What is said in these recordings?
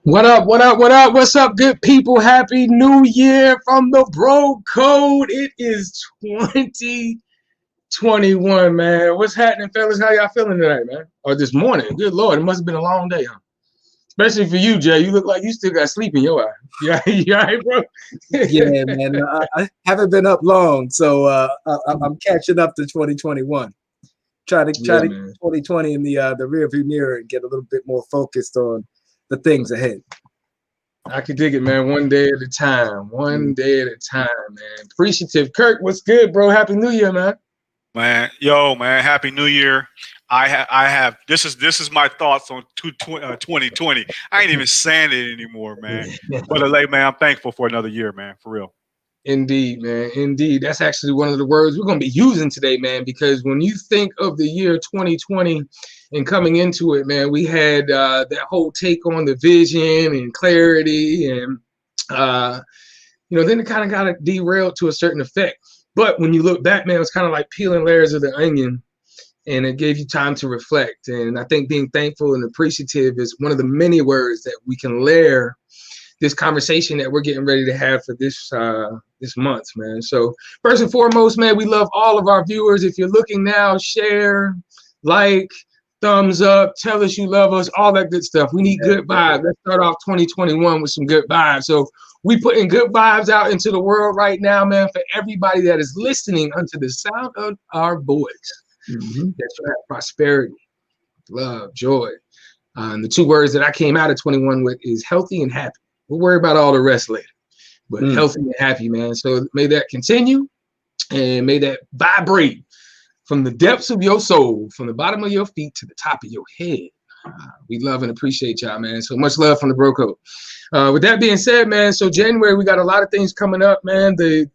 What up, what up, what up? What's up, good people? Happy New Year from the Bro Code. It is 2021, man. What's happening, fellas? How y'all feeling tonight, man? Or this morning? Good Lord, it must have been a long day, huh? Especially for you, Jay. You look like you still got sleep in your eye. Yeah, you all right, bro? Yeah, man. I haven't been up long, so I'm catching up to 2021. Try to get 2020 in the rearview mirror and get a little bit more focused on the things ahead. I can dig it, man. One day at a time. One day at a time, man. Appreciative. Kirk, what's good, bro? Happy New Year, man. Man, Happy New Year. I have this is my thoughts on 2020. I ain't even saying it anymore, man. But man, I'm thankful for another year, man, for real. Indeed, man. Indeed. That's actually one of the words we're going to be using today, man, because when you think of the year 2020 and coming into it, man, we had that whole take on the vision and clarity and, then it kind of got derailed to a certain effect. But when you look back, man, it's kind of like peeling layers of the onion, and it gave you time to reflect. And I think being thankful and appreciative is one of the many words that we can layer this conversation that we're getting ready to have for this month, man. So first and foremost, man, we love all of our viewers. If you're looking now, share, like, thumbs up, tell us you love us, all that good stuff. We need good vibes. Let's start off 2021 with some good vibes. So we putting good vibes out into the world right now, man, for everybody that is listening unto the sound of our voice. That's right, prosperity, love, joy. And the two words that I came out of 21 with is healthy and happy. We'll worry about all the rest later, but healthy and happy, man. So may that continue, and may that vibrate from the depths of your soul, from the bottom of your feet to the top of your head. We love and appreciate y'all, man. So much love from the Bro Code. With that being said, man, so January, we got a lot of things coming up, man. The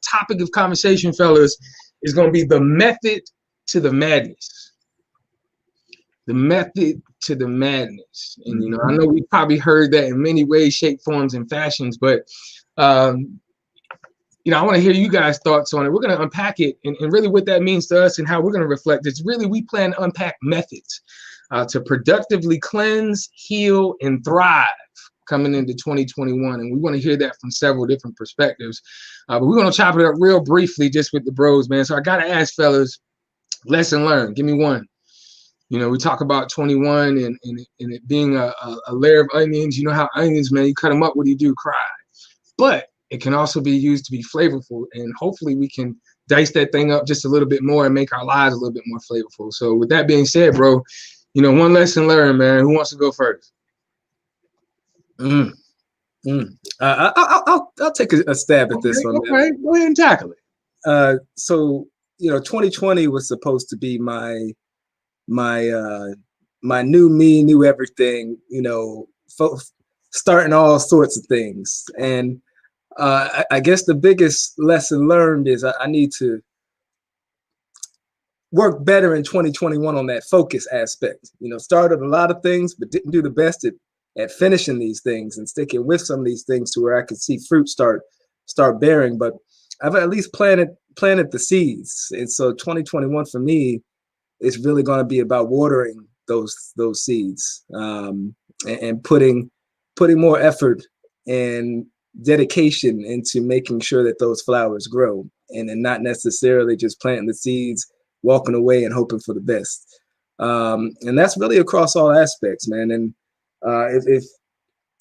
topic of conversation, fellas, is going to be the method to the madness. The method to the madness. And, I know we probably heard that in many ways, shape, forms, and fashions, but, I want to hear you guys' thoughts on it. We're going to unpack it and really what that means to us and how we're going to reflect. It's really, we plan to unpack methods to productively cleanse, heal, and thrive coming into 2021. And we want to hear that from several different perspectives. But we're going to chop it up real briefly just with the bros, man. So I got to ask, fellas, lesson learned. Give me one. We talk about 21 and it being a layer of onions. You know how onions, man, you cut them up, what do you do? Cry. But it can also be used to be flavorful, and hopefully we can dice that thing up just a little bit more and make our lives a little bit more flavorful. So with that being said, bro, one lesson learned, man. Who wants to go first? I'll take a stab at this one. Okay, go ahead and tackle it. So 2020 was supposed to be my new me, new everything. Starting all sorts of things, and I guess the biggest lesson learned is I need to work better in 2021 on that focus aspect. Started a lot of things, but didn't do the best at finishing these things and sticking with some of these things to where I could see fruit start bearing. But I've at least planted the seeds, and so 2021 for me is really going to be about watering those seeds and putting more effort and dedication into making sure that those flowers grow, and not necessarily just planting the seeds, walking away and hoping for the best. And that's really across all aspects, man. And if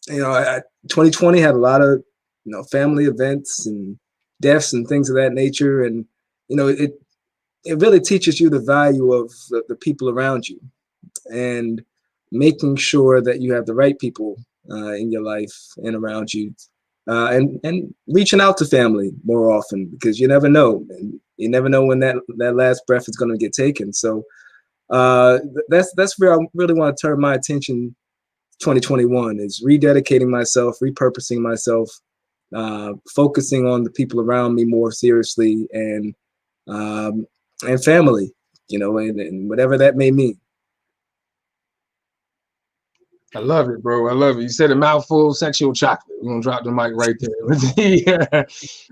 2020 had a lot of family events and deaths and things of that nature, and it really teaches you the value of the people around you, and making sure that you have the right people in your life and around you, and reaching out to family more often, because you never know, and you never know when that last breath is going to get taken. So that's where I really want to turn my attention. 2021 is rededicating myself, repurposing myself, focusing on the people around me more seriously, and family, and whatever that may mean. I love it, bro. I love it. You said a mouthful, sexual chocolate. We're gonna drop the mic right there. Yeah.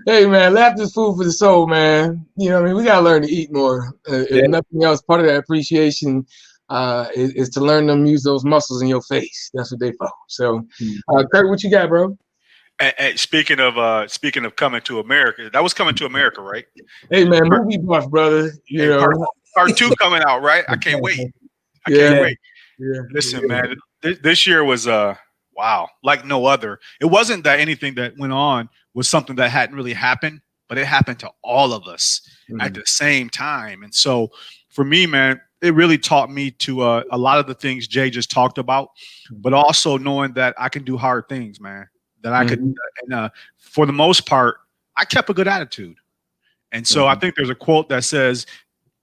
Hey, man, laughter's food for the soul, man. You know what I mean? We gotta learn to eat more. If nothing else, part of that appreciation is to learn them use those muscles in your face. That's what they for. So, Kurt, what you got, bro? And speaking of coming to America, that was Coming to America, right? Hey, man, movie buff, brother. You know, part 2 coming out, right? I can't wait. I can't wait. Yeah. Listen, man, this year was wow, like no other. It wasn't that anything that went on was something that hadn't really happened, but it happened to all of us at the same time. And so for me, man, it really taught me to a lot of the things Jay just talked about, but also knowing that I can do hard things, man, that I could. And for the most part, I kept a good attitude. And so I think there's a quote that says,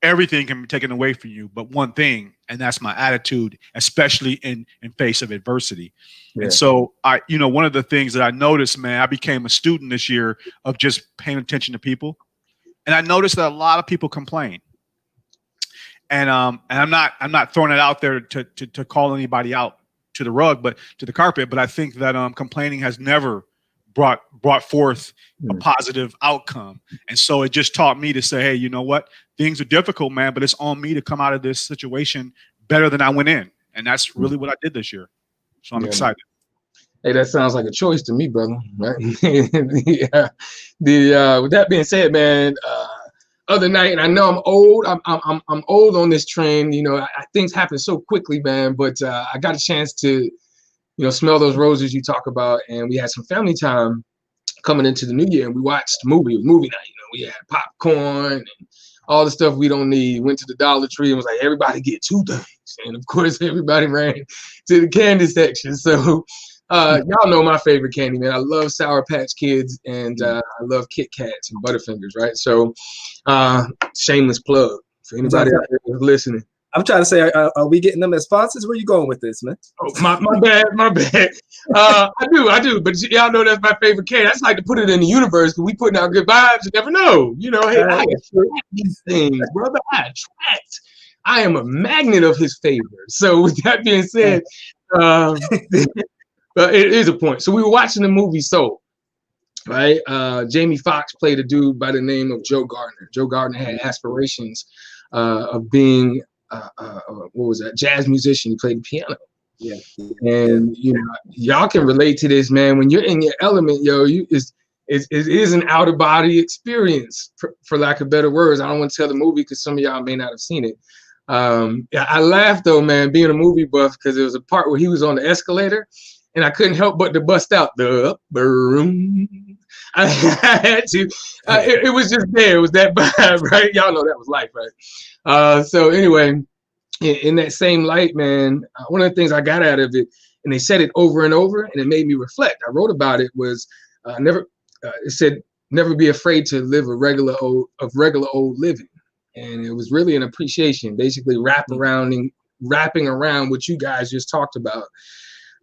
everything can be taken away from you, but one thing, and that's my attitude, especially in face of adversity. Yeah. And so one of the things that I noticed, man, I became a student this year of just paying attention to people. And I noticed that a lot of people complain. And I'm not throwing it out there to call anybody out to the rug, but to the carpet. But I think that complaining has never brought forth a positive outcome. And so it just taught me to say, hey, you know what? Things are difficult, man, but it's on me to come out of this situation better than I went in. And that's really what I did this year. So I'm excited. Hey, that sounds like a choice to me, brother. Right? With that being said, man, other night, and I know I'm old. I'm old on this train. Things happen so quickly, man. But I got a chance to, smell those roses you talk about, and we had some family time coming into the new year, and we watched movie night. We had popcorn and all the stuff we don't need. Went to the Dollar Tree and was like, everybody get 2 things, and of course everybody ran to the candy section. So y'all know my favorite candy, man. I love Sour Patch Kids, and I love Kit Kats and Butterfingers, right? So shameless plug for anybody out there who's listening. I'm trying to say, are we getting them as sponsors? Where are you going with this, man? Oh, my bad. I do. But y'all know that's my favorite candy. I just like to put it in the universe because we putting out good vibes. You never know. Hey, I attract these things, brother. I am a magnet of his favor. So with that being said, it is a point. So we were watching the movie Soul, right? Jamie Foxx played a dude by the name of Joe Gardner. Joe Gardner had aspirations of being jazz musician. He played the piano. Yeah. And y'all can relate to this, man. When you're in your element, it is an out of body experience, for lack of better words. I don't want to tell the movie because some of y'all may not have seen it. I laughed though, man, being a movie buff, because there was a part where he was on the escalator, and I couldn't help but to bust out the boom. I had to. It was just there. It was that vibe, right? Y'all know that was life, right? So anyway, in that same light, man, one of the things I got out of it, and they said it over and over, and it made me reflect. I wrote about it. Was it said never be afraid to live regular old living, and it was really an appreciation, basically wrapping around what you guys just talked about.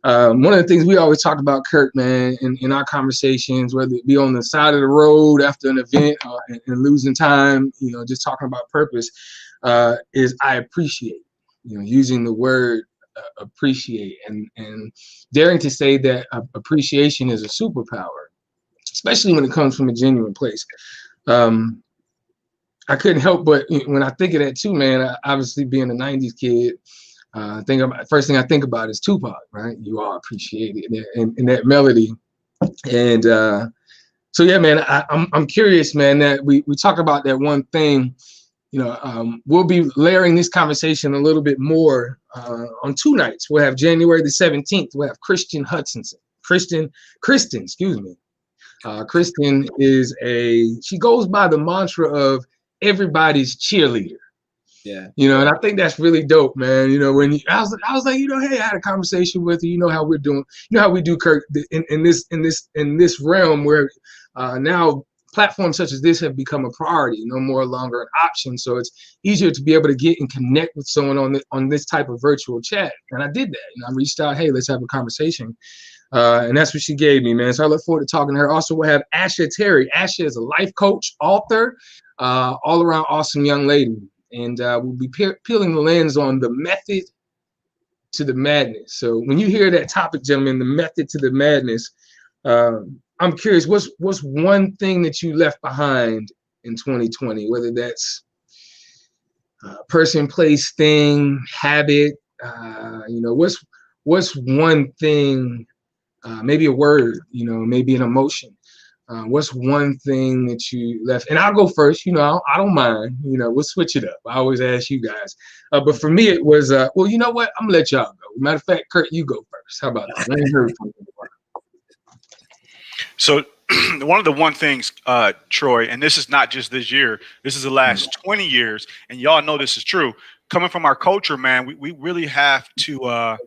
One of the things we always talk about, Kurt, man, in our conversations, whether it be on the side of the road after an event and losing time, just talking about purpose, is I appreciate, using the word appreciate, and daring to say that appreciation is a superpower, especially when it comes from a genuine place. I couldn't help but, when I think of that too, man, obviously being a 90s kid, first thing I think about is Tupac, right? You are appreciated, and that melody And so yeah, man, I'm curious, man, that we talk about that one thing. We'll be layering this conversation a little bit more on 2 nights. We'll have January the 17th. We'll have Kristen Hutchinson. Kristen, excuse me. Kristen she goes by the mantra of everybody's cheerleader. Yeah. And I think that's really dope, man. When I was like, hey, I had a conversation with you. You know how we're doing. You know how we do, Kirk, in this realm where now platforms such as this have become a priority, no more longer an option. So it's easier to be able to get and connect with someone on this type of virtual chat. And I did that. I reached out, hey, let's have a conversation. And that's what she gave me, man. So I look forward to talking to her. Also, we'll have Asha Terry. Asha is a life coach, author, all around awesome young lady. And we'll be peeling the lens on the method to the madness. So when you hear that topic, gentlemen, the method to the madness, I'm curious, what's one thing that you left behind in 2020, whether that's person, place, thing, habit, what's one thing, maybe a word, maybe an emotion. What's one thing that you left? And I'll go first. I don't mind. We'll switch it up. I always ask you guys. But for me, it was, well, you know what? I'm going to let y'all go. Matter of fact, Kurt, you go first. How about that? I ain't heard from you. So one things, Troy, and this is not just this year, this is the last 20 years, and y'all know this is true. Coming from our culture, man, we really have to,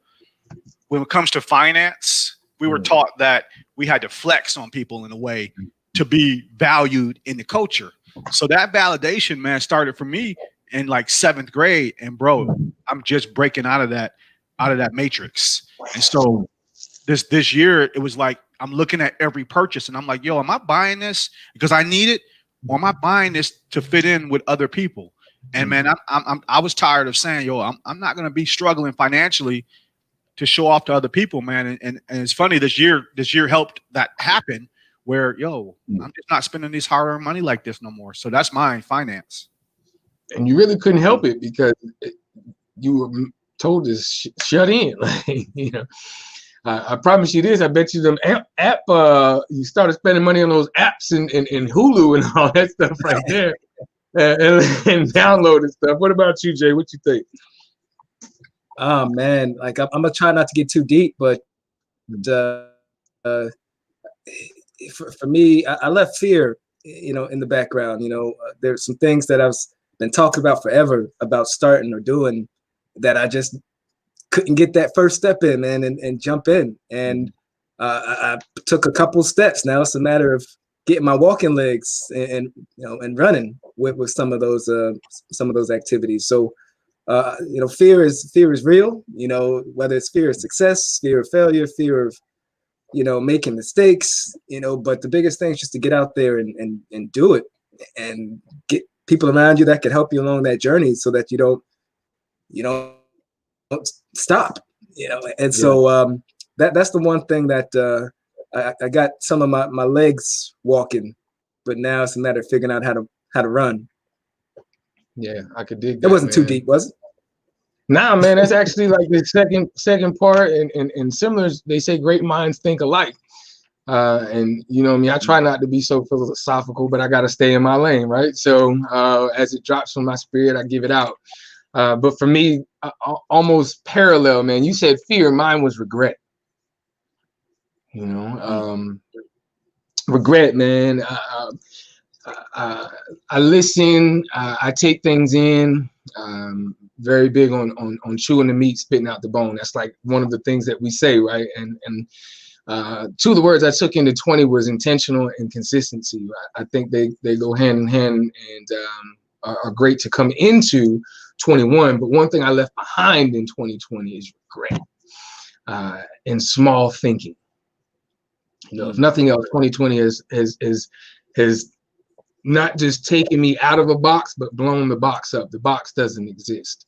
when it comes to finance, we were taught that we had to flex on people in a way to be valued in the culture. So that validation, man, started for me in like 7th grade. And bro, I'm just breaking out of that matrix. And so this year, it was like, I'm looking at every purchase and I'm like, yo, am I buying this because I need it? Or am I buying this to fit in with other people? And man, I was tired of saying, yo, I'm not going to be struggling financially to show off to other people, man. And it's funny, this year helped that happen where, yo, I'm just not spending this hard-earned money like this no more. So that's my finance. And you really couldn't help it because you were told to shut in. I promise you this. I bet you them app you started spending money on those apps and Hulu and all that stuff right there and downloading stuff. What about you, Jay? What you think? Oh man, like I'm gonna try not to get too deep, but for me, I left fear, in the background. There's some things that I've been talking about forever about starting or doing that I just couldn't get that first step in, man, and jump in. And I took a couple steps. Now it's a matter of getting my walking legs and running with some of those activities. So. Fear is real, whether it's fear of success, fear of failure, fear of, making mistakes, but the biggest thing is just to get out there and do it and get people around you that can help you along that journey so that you don't stop, and so that's the one thing that I got some of my legs walking, but now it's a matter of figuring out how to run. Yeah, I could dig that. It wasn't too deep, was it? Nah, man, that's actually like the second part, and similar. They say great minds think alike, and I try not to be so philosophical, but I got to stay in my lane, right? So as it drops from my spirit, I give it out. But for me, almost parallel, man. You said fear, mine was regret. Regret, man. I listen. I take things in. Very big on chewing the meat, spitting out the bone. That's like one of the things that we say, right? And two of the words I took into 20 was intentional and consistency. I think they go hand in hand and are great to come into 21. But one thing I left behind in 2020 is regret and small thinking. If nothing else, 2020 has not just taken me out of a box, but blown the box up. The box doesn't exist.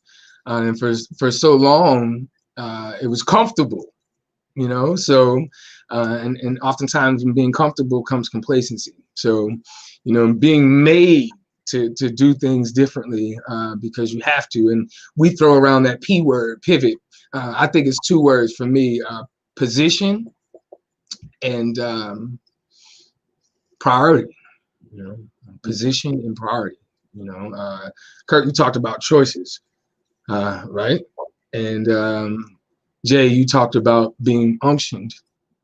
And for so long, it was comfortable, so, and oftentimes when being comfortable comes complacency. So, being made to do things differently because you have to. And we throw around that P word, pivot. I think it's 2 words for me, position and priority, you know, position and priority. You know, Kurt, you talked about choices, right? And Jay, you talked about being unctioned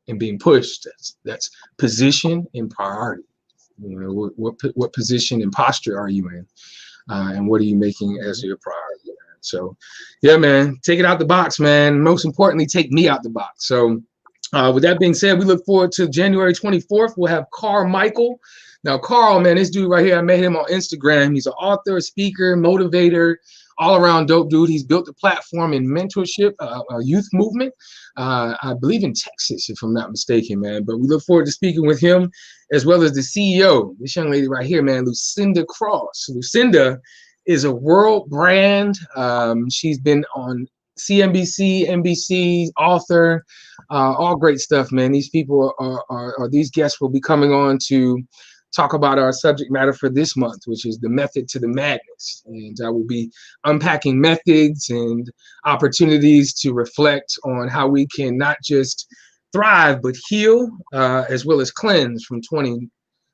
and being pushed. That's position and priority. You know, what position and posture are you in, and what are you making as your priority? So, yeah, man, take it out the box, man. Most importantly, take me out the box. So, with that being said, we look forward to January 24th. We'll have Carl Michael. Now, Carl, man, this dude right here, I met him on Instagram. He's an author, speaker, motivator, all-around dope dude. He's built a platform in mentorship, a youth movement, I believe in Texas, if I'm not mistaken, man. But we look forward to speaking with him, as well as the CEO, this young lady right here, man, Lucinda Cross. Lucinda is a world brand. She's been on CNBC, NBC, author, all great stuff, man. These people are these guests will be coming on to talk about our subject matter for this month, which is the method to the madness. And I will be unpacking methods and opportunities to reflect on how we can not just thrive, but heal, as well as cleanse from 20,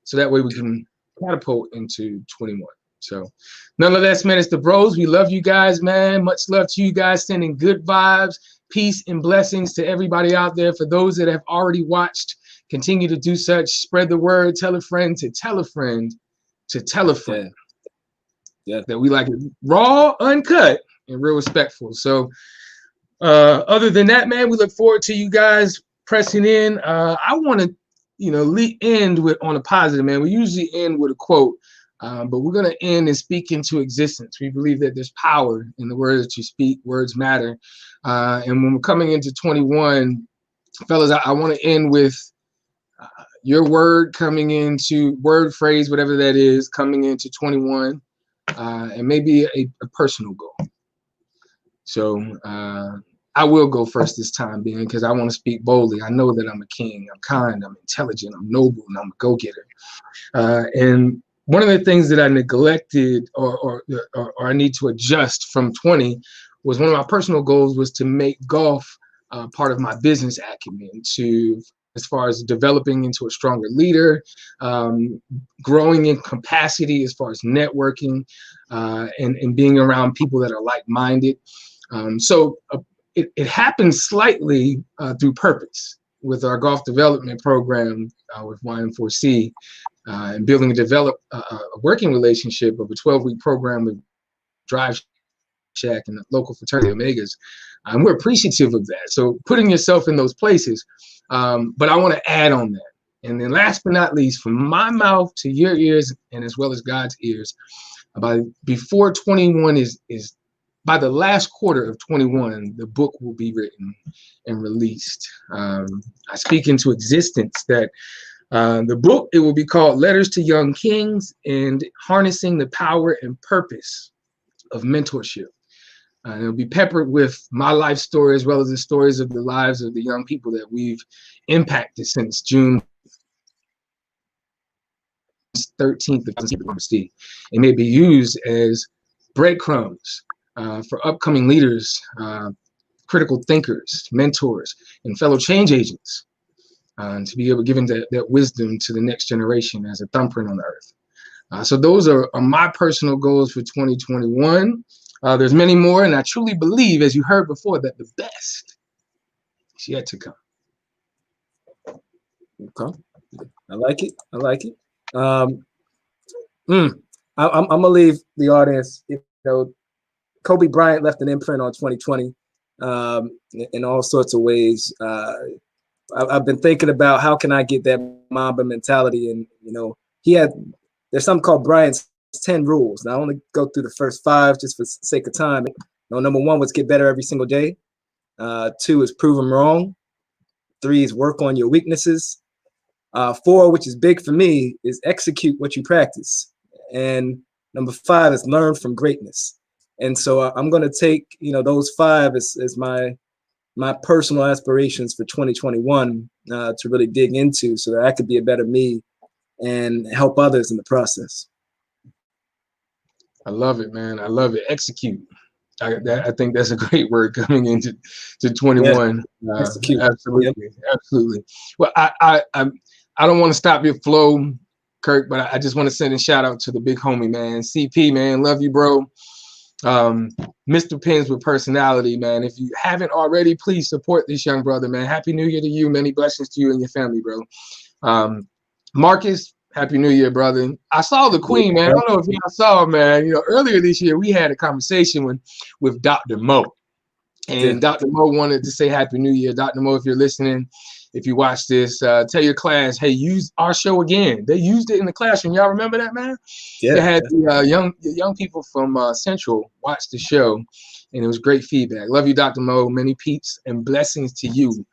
so that way we can catapult into 21. So nonetheless, man, it's the bros. We love you guys, man. Much love to you guys, sending good vibes, peace, and blessings to everybody out there. For those that have already watched, continue to do such. Spread the word. Tell a friend to tell a friend to tell a friend. Yeah. That we like it raw, uncut, and real respectful. So other than that, man, we look forward to you guys pressing in. I want to, end with on a positive, man. We usually end with a quote. But we're going to end and speak into existence. We believe that there's power in the words that you speak. Words matter. And when we're coming into 21, fellas, I want to end with your word coming into word phrase, whatever that is, coming into 21, and maybe a personal goal. So I will go first this time being, because I want to speak boldly. I know that I'm a king. I'm kind. I'm intelligent. I'm noble. And I'm a go-getter. And one of the things that I neglected or I need to adjust from 20 was one of my personal goals was to make golf part of my business acumen, to as far as developing into a stronger leader, growing in capacity as far as networking, and being around people that are like-minded. So it happens slightly through purpose with our golf development program with YM4C. And building and develop a working relationship of a 12-week program with Drive Shack and the local fraternity Omegas. And we're appreciative of that. So putting yourself in those places. But I want to add on that. And then last but not least, from my mouth to your ears, and as well as God's ears, before 21 is by the last quarter of 21, the book will be written and released. I speak into existence that the book, it will be called Letters to Young Kings and Harnessing the Power and Purpose of Mentorship. It'll be peppered with my life story as well as the stories of the lives of the young people that we've impacted since June 13th of 2016. It may be used as breadcrumbs for upcoming leaders, critical thinkers, mentors, and fellow change agents. To be able to give that wisdom to the next generation as a thumbprint on the earth. So those are my personal goals for 2021. There's many more, and I truly believe, as you heard before, that the best is yet to come. Okay, I like it. I'm gonna leave the audience. Kobe Bryant left an imprint on 2020 in all sorts of ways. I've been thinking about how can I get that Mamba mentality, and there's something called Bryant's 10 rules. Now I only go through the first 5 just for sake of time. Number 1 was get better every single day. 2 is prove them wrong. 3 is work on your weaknesses. 4, which is big for me, is execute what you practice. And number 5 is learn from greatness. And so I'm going to take those 5 as my personal aspirations for 2021 to really dig into, so that I could be a better me and help others in the process. I love it, man. I love it. Execute. I think that's a great word coming into to Yeah, 21. execute. Yep. Absolutely, absolutely. Well, I don't want to stop your flow, Kirk, but I just want to send a shout out to the big homie, man. CP, man, love you, bro. Mr. Pins with personality, man. If you haven't already, please support this young brother, man. Happy New Year to you. Many blessings to you and your family, bro. Marcus, Happy New Year, brother. I saw the Queen, man. I don't know if y'all saw, man. You know, earlier this year we had a conversation with Dr. Mo. And Dr. Mo wanted to say Happy New Year. Dr. Mo, if you're listening, if you watch this, tell your class, hey, use our show again. They used it in the classroom. Y'all remember that, man? Yeah. They had the young people from Central watch the show, and it was great feedback. Love you, Dr. Mo. Many peeps and blessings to you,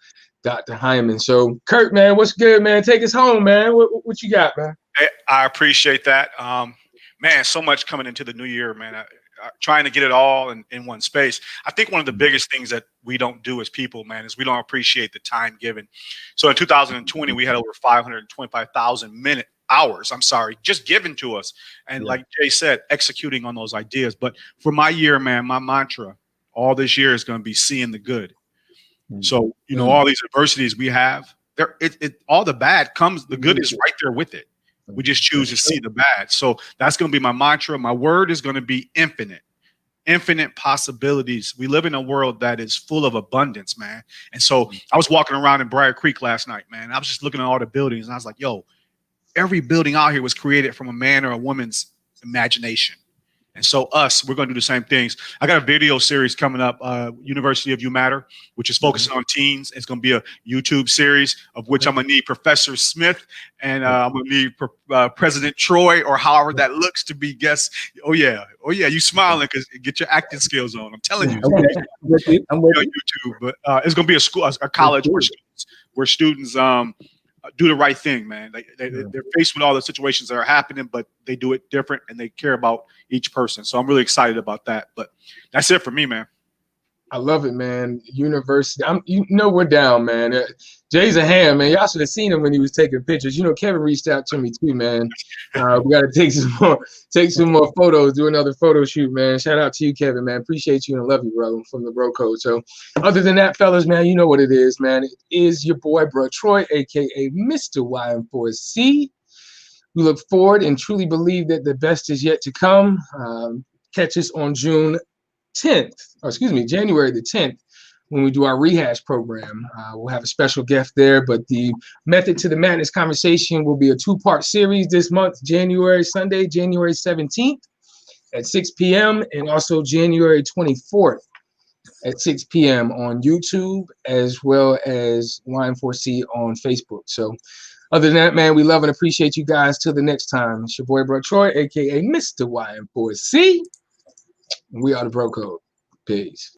Dr. Hyman. So, Kurt, man, what's good, man? Take us home, man. What you got, man? I appreciate that. Man, so much coming into the new year, man. Trying to get it all in one space. I think one of the biggest things that we don't do as people, man, is we don't appreciate the time given. So in 2020, we had over 525,000 hours, just given to us. And like Jay said, executing on those ideas. But for my year, man, my mantra all this year is going to be seeing the good. So, you know, all these adversities we have, all the bad comes, the good is right there with it. We just choose to see the bad. So that's going to be my mantra. My word is going to be infinite possibilities. We live in a world that is full of abundance, man. And so I was walking around in Briar Creek last night, man. I was just looking at all the buildings and I was like, yo, every building out here was created from a man or a woman's imagination. And so we're going to do the same things. I got a video series coming up, University of You Matter, which is focusing on teens. It's going to be a YouTube series of which I'm going to need Professor Smith and I'm going to need President Troy, or however that looks, to be guests. Oh yeah. You smiling because get your acting skills on. I'm telling you. I'm with you. YouTube, but it's going to be a college where students do the right thing, man. They're faced with all the situations that are happening, but they do it different and they care about each person. So I'm really excited about that. But that's it for me, man. I love it, man. University. We're down, man. Jay's a ham, man. Y'all should have seen him when he was taking pictures. You know, Kevin reached out to me too, man. We got to take some more photos, do another photo shoot, man. Shout out to you, Kevin, man. Appreciate you and love you, bro, from the Bro Code. So other than that, fellas, man, you know what it is, man. It is your boy, bro, Troy, a.k.a. Mr. YM4C. We look forward and truly believe that the best is yet to come. Catch us on January the 10th, when we do our rehash program. We'll have a special guest there, but the Method to the Madness conversation will be a 2-part series this month, Sunday, January 17th at 6 p.m. and also January 24th at 6 p.m. on YouTube, as well as YM4C on Facebook. So other than that, man, we love and appreciate you guys. Till the next time, it's your boy, bro, Troy, a.k.a. Mr. YM4C. We are the Bro Code. Peace.